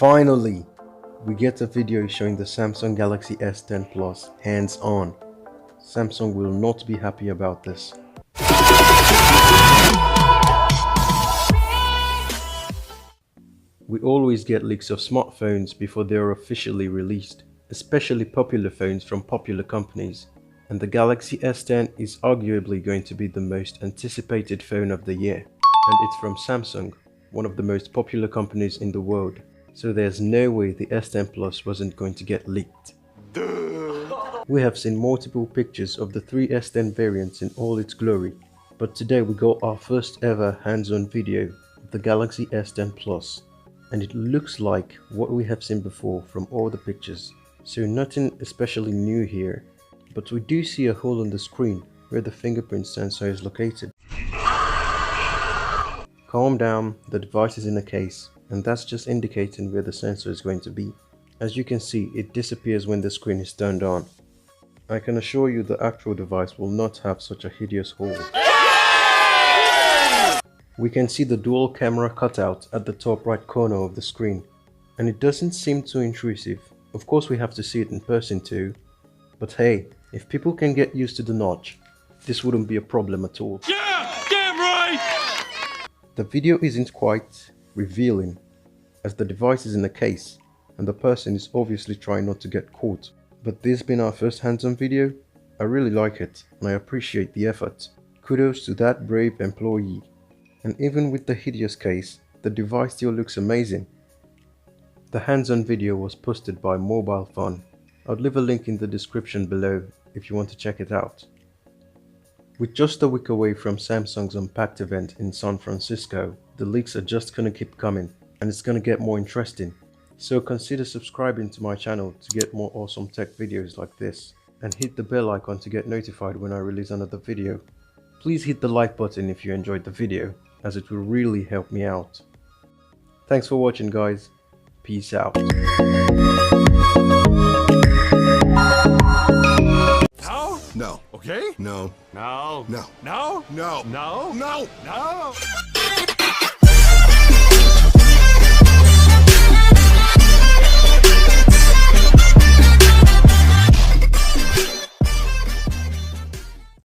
Finally, we get a video showing the Samsung Galaxy S10 Plus hands-on. Samsung will not be happy about this. We always get leaks of smartphones before they are officially released, especially popular phones from popular companies. And the Galaxy S10 is arguably going to be the most anticipated phone of the year. And it's from Samsung, one of the most popular companies in the world. So there's no way the S10 Plus wasn't going to get leaked. Duh. We have seen multiple pictures of the three S10 variants in all its glory, but today we got our first ever hands-on video of the Galaxy S10 Plus, and it looks like what we have seen before from all the pictures, so nothing especially new here, but we do see a hole on the screen where the fingerprint sensor is located. Calm down, the device is in a case, and that's just indicating where the sensor is going to be. As you can see, it disappears when the screen is turned on. I can assure you the actual device will not have such a hideous hole. We can see the dual camera cutout at the top right corner of the screen, and it doesn't seem too intrusive. Of course we have to see it in person too, but hey, if people can get used to the notch, this wouldn't be a problem at all. Yeah, damn right! The video isn't quite revealing, as the device is in a case and the person is obviously trying not to get caught. But this being our first hands-on video, I really like it and I appreciate the effort. Kudos to that brave employee. And even with the hideous case, the device still looks amazing. The hands-on video was posted by Mobile Fun. I'll leave a link in the description below if you want to check it out. With just a week away from Samsung's Unpacked event in San Francisco, the leaks are just gonna keep coming and it's gonna get more interesting. So consider subscribing to my channel to get more awesome tech videos like this, and hit the bell icon to get notified when I release another video. Please hit the like button if you enjoyed the video, as it will really help me out. Thanks for watching guys, peace out. No. Okay? No. No. No. No. No. No. No. No.